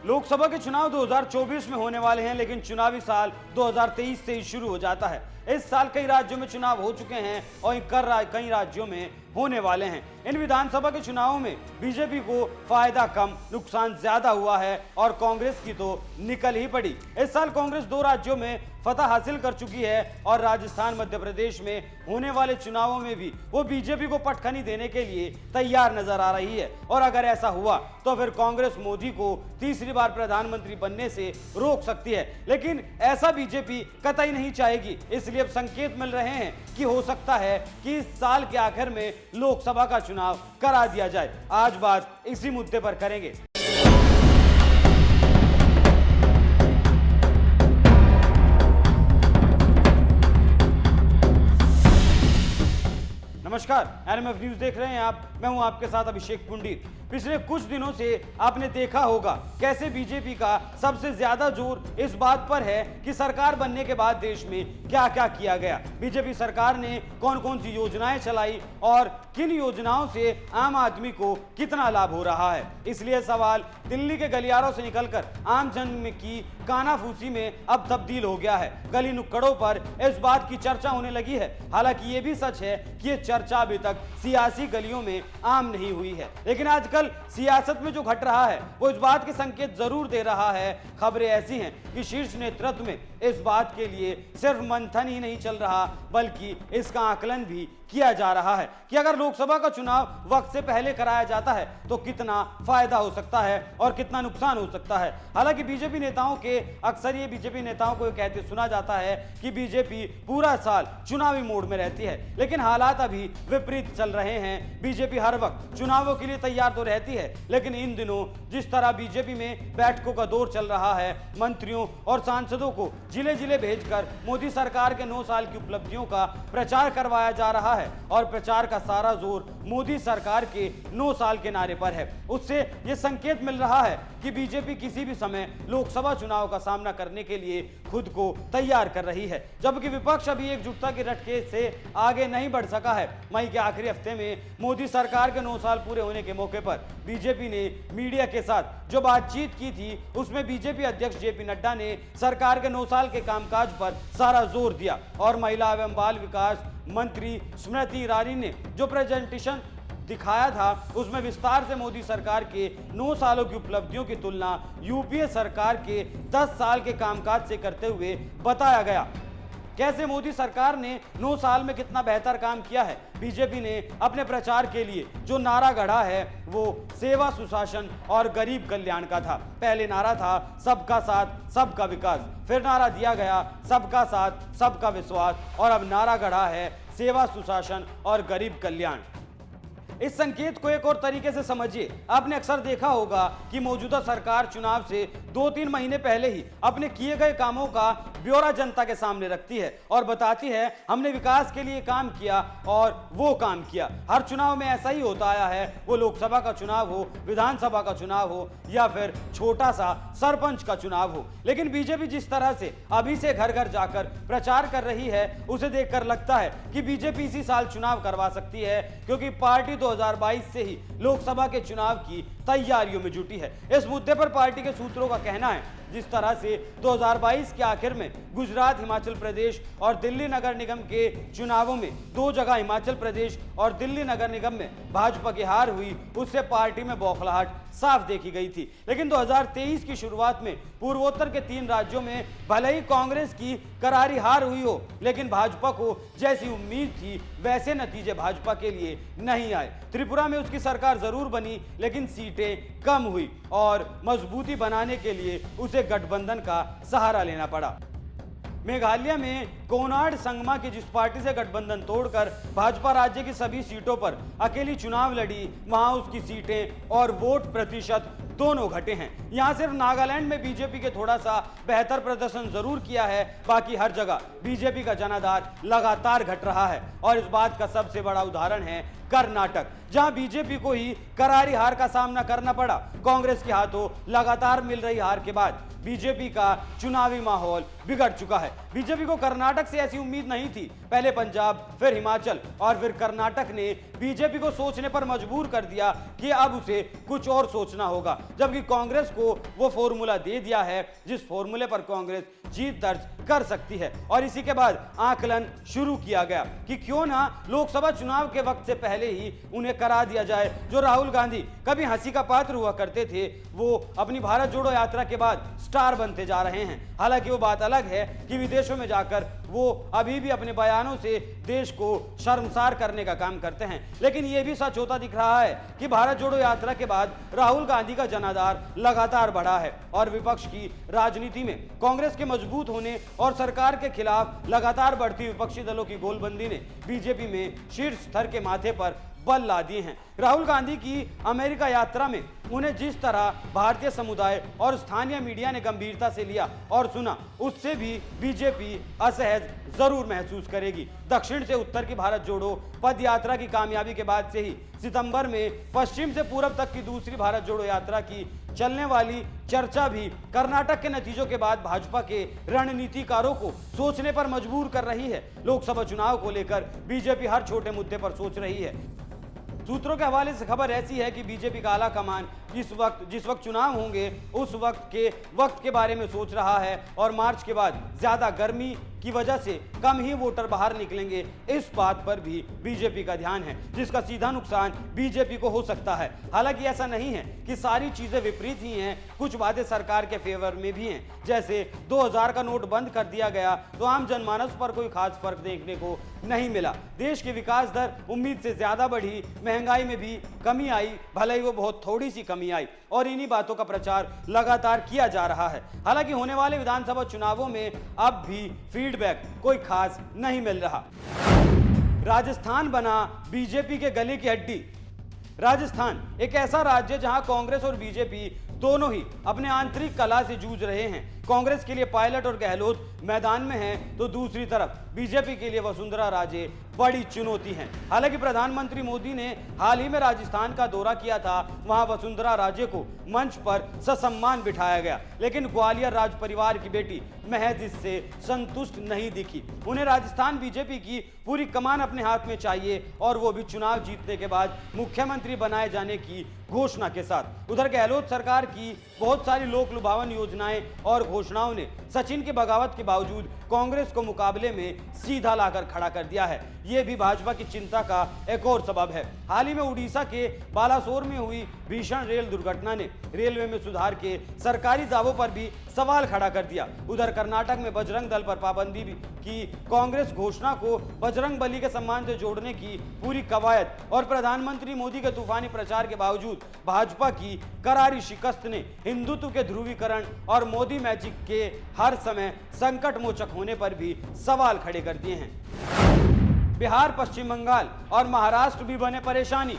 लोकसभा के चुनाव 2024 में होने वाले हैं, लेकिन चुनावी साल 2023 से ही शुरू हो जाता है। इस साल कई राज्यों में चुनाव हो चुके हैं और कई राज्यों में होने वाले हैं। इन विधानसभा के चुनावों में बीजेपी को फायदा कम, नुकसान ज्यादा हुआ है और कांग्रेस की तो निकल ही पड़ी। इस साल कांग्रेस 2 राज्यों में फतह हासिल कर चुकी है और राजस्थान, मध्य प्रदेश में होने वाले चुनावों में भी वो बीजेपी को पटखनी देने के लिए तैयार नजर आ रही है। और अगर ऐसा हुआ तो फिर कांग्रेस मोदी को तीसरी बार प्रधानमंत्री बनने से रोक सकती है, लेकिन ऐसा बीजेपी कतई नहीं चाहेगी। इसलिए अब संकेत मिल रहे हैं कि हो सकता है कि इस साल के आखिर में लोकसभा का चुनाव करा दिया जाए। आज बात इसी मुद्दे पर करेंगे। नमस्कार, एनएमएफ न्यूज देख रहे हैं आप। मैं हूं आपके साथ अभिषेक पुंडीर। पिछले कुछ दिनों से आपने देखा होगा कैसे बीजेपी का सबसे ज्यादा जोर इस बात पर है कि सरकार बनने के बाद देश में क्या क्या किया गया, बीजेपी सरकार ने कौन कौन सी योजनाएं चलाई और किन योजनाओं से आम आदमी को कितना लाभ हो रहा है। इसलिए सवाल दिल्ली के गलियारों से निकलकर आम जन में की कानाफूसी में अब तब्दील हो गया है। गली नुक्कड़ों पर इस बात की चर्चा होने लगी है। हालांकि ये भी सच है कि ये चर्चा अभी तक सियासी गलियों में आम नहीं हुई है, लेकिन आजकल सियासत में जो घट रहा है वो इस बात के संकेत जरूर दे रहा है। खबरें ऐसी हैं कि शीर्ष नेतृत्व में इस बात के लिए सिर्फ मंथन ही नहीं चल रहा, बल्कि इसका आकलन भी किया जा रहा है कि अगर लोकसभा का चुनाव वक्त से पहले कराया जाता है तो कितना फायदा हो सकता है और कितना नुकसान हो सकता है। हालांकि बीजेपी नेताओं के अक्सर ये बीजेपी नेताओं को कहते सुना जाता है कि बीजेपी पूरा साल चुनावी मोड में रहती है, लेकिन हालात अभी विपरीत चल रहे हैं। बीजेपी हर वक्त चुनावों के लिए तैयार तो रहती है, लेकिन इन दिनों जिस तरह बीजेपी में बैठकों का दौर चल रहा है, मंत्रियों और सांसदों को जिले जिले भेजकर मोदी सरकार के 9 साल की उपलब्धियों का प्रचार करवाया जा रहा है और प्रचार का सारा जोर मोदी सरकार के 9 साल के नारे पर है। उससे यह संकेत मिल रहा है कि बीजेपी किसी भी समय लोकसभा चुनाव का सामना करने के लिए खुद को तैयार कर रही है, जबकि विपक्ष अभी एकजुटता के रटके से आगे नहीं बढ़ सका है। मई के आखिरी हफ्ते में मोदी सरकार के 9 साल पूरे होने के मौके पर बीजेपी ने मीडिया के साथ जो बातचीत की थी उसमें बीजेपी अध्यक्ष जेपी नड्डा ने सरकार के 9 साल के कामकाज पर सारा जोर दिया और महिला एवं बाल विकास मंत्री स्मृति ईरानी ने जो प्रेजेंटेशन दिखाया था उसमें विस्तार से मोदी सरकार के 9 सालों की उपलब्धियों की तुलना यूपीए सरकार के 10 साल के कामकाज से करते हुए बताया गया। कैसे मोदी सरकार ने 9 साल में कितना बेहतर काम किया है। बीजेपी ने अपने प्रचार के लिए जो नारा गढ़ा है वो सेवा, सुशासन और गरीब कल्याण का था। पहले नारा था सबका साथ सबका विकास, फिर नारा दिया गया सबका साथ सबका विश्वास और अब नारा गढ़ा है सेवा, सुशासन और गरीब कल्याण। इस संकेत को एक और तरीके से समझिए। आपने अक्सर देखा होगा कि मौजूदा सरकार चुनाव से 2-3 महीने पहले ही अपने किए गए कामों का ब्यौरा जनता के सामने रखती है और बताती है हमने विकास के लिए काम किया और वो काम किया। हर चुनाव में ऐसा ही होता आया है, वो लोकसभा का चुनाव हो, विधानसभा का चुनाव हो या फिर छोटा सा सरपंच का चुनाव हो। लेकिन बीजेपी जिस तरह से अभी से घर घर जाकर प्रचार कर रही है उसे देखकर लगता है कि बीजेपी इसी साल चुनाव करवा सकती है, क्योंकि पार्टी 2022 से ही लोकसभा के चुनाव की तैयारियों में जुटी है। इस मुद्दे पर पार्टी के सूत्रों का कहना है जिस तरह से 2022 के आखिर में गुजरात, हिमाचल प्रदेश और दिल्ली नगर निगम के चुनावों में 2 जगह हिमाचल प्रदेश और दिल्ली नगर निगम में भाजपा की हार हुई, उससे पार्टी में बौखलाहट साफ देखी गई थी। लेकिन 2023 की शुरुआत में पूर्वोत्तर के 3 राज्यों में भले ही कांग्रेस की करारी हार हुई हो, लेकिन भाजपा को जैसी उम्मीद थी वैसे नतीजे भाजपा के लिए नहीं आए। त्रिपुरा में उसकी सरकार जरूर बनी, लेकिन सीटें कम हुई और मजबूती बनाने के लिए उसे गठबंधन का सहारा लेना पड़ा। मेघालय में कोनार्ड संगमा की जिस पार्टी से गठबंधन तोड़कर भाजपा राज्य की सभी सीटों पर अकेली चुनाव लड़ी, वहां उसकी सीटें और वोट प्रतिशत दोनों घटे हैं। यहां सिर्फ नागालैंड में बीजेपी के थोड़ा सा बेहतर प्रदर्शन जरूर किया है, बाकी हर जगह बीजेपी का जनाधार लगातार घट रहा है। और इस बात का सबसे बड़ा उदाहरण है कर्नाटक, जहां बीजेपी को ही करारी हार का सामना करना पड़ा। कांग्रेस के हाथों लगातार मिल रही हार के बाद बीजेपी का चुनावी माहौल बिगड़ चुका है। बीजेपी को कर्नाटक से ऐसी उम्मीद नहीं थी। पहले पंजाब, फिर हिमाचल और फिर कर्नाटक ने बीजेपी को सोचने पर मजबूर कर दिया कि अब उसे कुछ और सोचना होगा, जबकि कांग्रेस को वो फॉर्मूला दे दिया है जिस फॉर्मूले पर कांग्रेस जीत दर्ज कर सकती है। और इसी के बाद आकलन शुरू किया गया कि क्यों ना लोकसभा चुनाव के वक्त से पहले ही उन्हें करा दिया जाए। जो राहुल गांधी कभी हंसी का पात्र हुआ करते थे, वो अपनी भारत जोड़ो यात्रा के बाद स्टार बनते जा रहे हैं। हालांकि वो बात अलग है कि विदेशों में जाकर वो अभी भी अपने बयानों से देश को शर्मसार करने का काम करते हैं, लेकिन यह भी सच होता दिख रहा है कि भारत जोड़ो यात्रा के बाद राहुल गांधी का जनाधार लगातार बढ़ा है और विपक्ष की राजनीति में कांग्रेस के मजबूत होने और सरकार के खिलाफ लगातार बढ़ती विपक्षी दलों की गोलबंदी ने बीजेपी में शीर्ष स्तर के माथे पर बल ला दिए हैं। राहुल गांधी की अमेरिका यात्रा में उन्हें जिस तरह भारतीय समुदाय और स्थानीय मीडिया ने गंभीरता से लिया और सुना, उससे भी बीजेपी असहज जरूर महसूस करेगी। दक्षिण से उत्तर की भारत जोड़ो पद यात्रा की कामयाबी के बाद से ही सितंबर में पश्चिम से पूरब तक की दूसरी भारत जोड़ो यात्रा की चलने वाली चर्चा भी कर्नाटक के नतीजों के बाद भाजपा के रणनीतिकारों को सोचने पर मजबूर कर रही है। लोकसभा चुनाव को लेकर बीजेपी हर छोटे मुद्दे पर सोच रही है। सूत्रों के हवाले से खबर ऐसी है कि बीजेपी का आला कमान जिस वक्त चुनाव होंगे उस वक्त के बारे में सोच रहा है और मार्च के बाद ज्यादा गर्मी की वजह से कम ही वोटर बाहर निकलेंगे, इस बात पर भी बीजेपी का ध्यान है, जिसका सीधा नुकसान बीजेपी को हो सकता है। हालांकि ऐसा नहीं है कि सारी चीजें विपरीत ही हैं, कुछ बातें सरकार के फेवर में भी हैं। जैसे 2000 का नोट बंद कर दिया गया तो आम जनमानस पर कोई खास फर्क देखने को नहीं मिला। देश की विकास दर उम्मीद से ज्यादा बढ़ी, महंगाई में भी कमी आई, भले ही वो बहुत थोड़ी सी कमी आई, और इन्हीं बातों का प्रचार लगातार किया जा रहा है। हालांकि होने वाले विधानसभा चुनावों में अब भी फीडबैक कोई खास नहीं मिल रहा। राजस्थान बना बीजेपी के गले की हड्डी। राजस्थान एक ऐसा राज्य जहां कांग्रेस और बीजेपी दोनों ही अपने आंतरिक कला से जूझ रहे हैं। कांग्रेस के लिए पायलट और गहलोत मैदान में हैं, तो दूसरी तरफ बीजेपी के लिए वसुंधरा राजे बड़ी चुनौती हैं। हालांकि प्रधानमंत्री मोदी ने हाल ही में राजस्थान का दौरा किया था, वहां वसुंधरा राजे को मंच पर ससम्मान बिठाया गया, लेकिन ग्वालियर राज परिवार की बेटी महज इससे संतुष्ट नहीं दिखी। उन्हें राजस्थान बीजेपी की पूरी कमान अपने हाथ में चाहिए, और वो भी चुनाव जीतने के बाद मुख्यमंत्री बनाए जाने की घोषणा के साथ। उधर गहलोत सरकार की बहुत सारी लोक लुभावन योजनाएं और घोषणाओं ने सचिन की बगावत के बावजूद कांग्रेस को मुकाबले में सीधा लाकर खड़ा कर दिया है। यह भी भाजपा की चिंता का एक और सबब है। हाल ही में उड़ीसा के बालासोर में हुई भीषण रेल दुर्घटना ने रेलवे में सुधार के सरकारी दावों पर भी सवाल खड़ा कर दिया। उधर कर्नाटक में बजरंग दल पर पाबंदी की कांग्रेस घोषणा को बजरंग बली के सम्मान से जोड़ने की पूरी कवायद और प्रधानमंत्री मोदी के तूफानी प्रचार के बावजूद भाजपा की करारी शिकस्त ने हिंदुत्व के ध्रुवीकरण और मोदी मैजिक के हर समय संकट मोचक होने पर भी सवाल खड़े कर दिए हैं। बिहार, पश्चिम बंगाल और महाराष्ट्र भी बने परेशानी।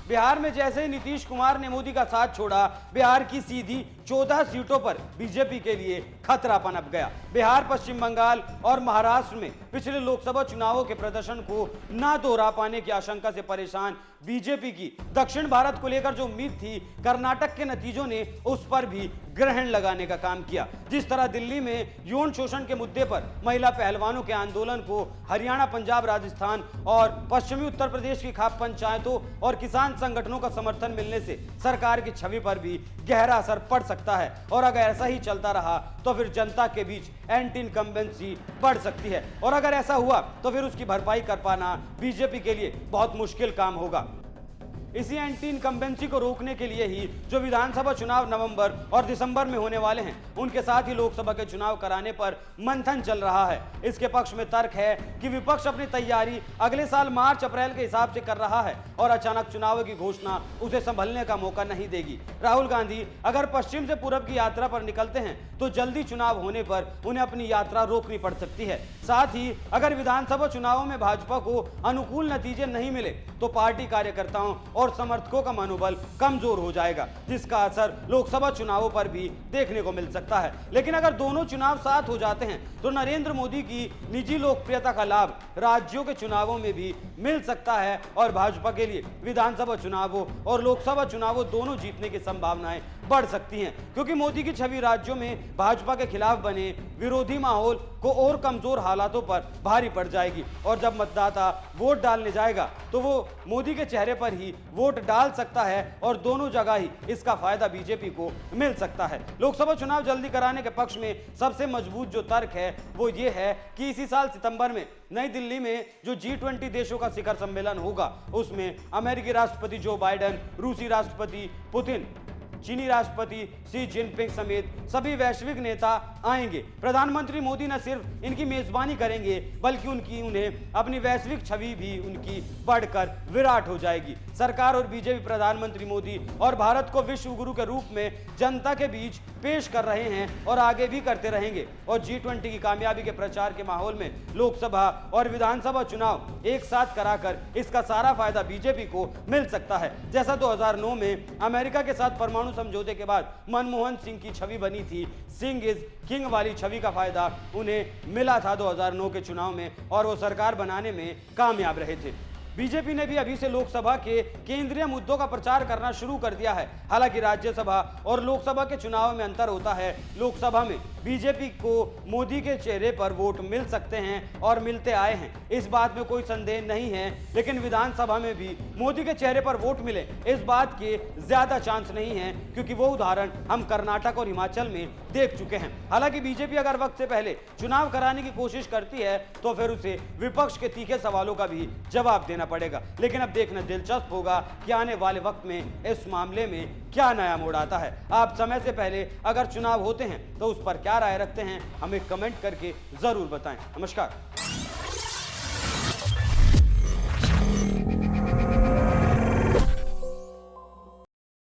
बिहार में जैसे ही नीतीश कुमार ने मोदी का साथ छोड़ा, बिहार की सीधी 14 सीटों पर बीजेपी के लिए खतरा पनप गया। बिहार, पश्चिम बंगाल और महाराष्ट्र में पिछले लोकसभा चुनावों के प्रदर्शन को ना दोहरा पाने की आशंका से परेशान बीजेपी की दक्षिण भारत को लेकर जो उम्मीद थी, कर्नाटक के नतीजों ने उस पर भी ग्रहण लगाने का काम किया। जिस तरह दिल्ली में यौन शोषण के मुद्दे पर महिला पहलवानों के आंदोलन को हरियाणा, पंजाब, राजस्थान और पश्चिमी उत्तर प्रदेश की खाप पंचायतों और किसान संगठनों का समर्थन मिलने से सरकार की छवि पर भी गहरा असर पड़ सकता है, और अगर ऐसा ही चलता रहा तो फिर जनता के बीच एंटी इनकम्बेंसी बढ़ सकती है, और अगर ऐसा हुआ तो फिर उसकी भरपाई कर पाना बीजेपी के लिए बहुत मुश्किल काम होगा। इसी एंटी इनकम्बेंसी को रोकने के लिए ही जो विधानसभा चुनाव नवंबर और दिसंबर में होने वाले हैं, उनके साथ ही लोकसभा के चुनाव कराने पर मंथन चल रहा है। इसके पक्ष में तर्क है कि विपक्ष अपनी तैयारी अगले साल मार्च अप्रैल के हिसाब से कर रहा है और अचानक चुनाव की घोषणा उसे संभलने का मौका नहीं देगी। राहुल गांधी अगर पश्चिम से पूरब की यात्रा पर निकलते हैं तो जल्दी चुनाव होने पर उन्हें अपनी यात्रा रोकनी पड़ सकती है। साथ ही अगर विधानसभा चुनावों में भाजपा को अनुकूल नतीजे नहीं मिले तो पार्टी कार्यकर्ताओं और समर्थकों का मनोबल कमजोर हो जाएगा, जिसका असर लोकसभा चुनावों पर भी देखने को मिल सकता है। लेकिन अगर दोनों चुनाव साथ हो जाते हैं तो नरेंद्र मोदी की निजी लोकप्रियता का लाभ राज्यों के चुनावों में भी मिल सकता है और भाजपा के लिए विधानसभा चुनावों और लोकसभा चुनावों दोनों जीतने की संभावनाएं बढ़ सकती हैं, क्योंकि मोदी की छवि राज्यों में भाजपा के खिलाफ बने विरोधी माहौल को और कमजोर हालातों पर भारी पड़ जाएगी। और जब मतदाता वोट डालने जाएगा तो वो मोदी के चेहरे पर ही वोट डाल सकता है और दोनों जगह ही इसका फायदा बीजेपी को मिल सकता है। लोकसभा चुनाव जल्दी कराने के पक्ष में सबसे मजबूत जो तर्क है वो ये है कि इसी साल सितंबर में नई दिल्ली में जो G20 देशों का शिखर सम्मेलन होगा उसमें अमेरिकी राष्ट्रपति जो बाइडेन, रूसी राष्ट्रपति पुतिन, चीनी राष्ट्रपति शी जिनपिंग समेत सभी वैश्विक नेता आएंगे। प्रधानमंत्री मोदी न सिर्फ इनकी मेजबानी करेंगे बल्कि उन्हें अपनी वैश्विक छवि भी उनकी बढ़कर विराट हो जाएगी। सरकार और बीजेपी प्रधानमंत्री मोदी और भारत को विश्व गुरु के रूप में जनता के बीच पेश कर रहे हैं और आगे भी करते रहेंगे। और G20 की कामयाबी के प्रचार के माहौल में लोकसभा और विधानसभा चुनाव एक साथ कराकर इसका सारा फायदा बीजेपी को मिल सकता है। जैसा 2009 में अमेरिका के साथ परमाणु समझौते के बाद मनमोहन सिंह की छवि बनी थी, सिंह इज किंग वाली छवि का फायदा उन्हें मिला था 2009 के चुनाव में और वो सरकार बनाने में कामयाब रहे थे। बीजेपी ने भी अभी से लोकसभा के केंद्रीय मुद्दों का प्रचार करना शुरू कर दिया है। हालांकि राज्यसभा और लोकसभा के चुनाव में अंतर होता है। लोकसभा में बीजेपी को मोदी के चेहरे पर वोट मिल सकते हैं और मिलते आए हैं, इस बात में कोई संदेह नहीं है। लेकिन विधानसभा में भी मोदी के चेहरे पर वोट मिले इस बात के ज्यादा चांस नहीं है, क्योंकि वो उदाहरण हम कर्नाटक और हिमाचल में देख चुके हैं। हालांकि बीजेपी अगर वक्त से पहले चुनाव कराने की कोशिश करती है तो फिर उसे विपक्ष के तीखे सवालों का भी जवाब देना पड़ेगा। लेकिन अब देखना दिलचस्प होगा कि आने वाले वक्त में इस मामले में क्या नया मोड़ आता है। आप समय से पहले अगर चुनाव होते हैं तो उस पर क्या राय रखते हैं, हमें कमेंट करके जरूर बताएं। नमस्कार।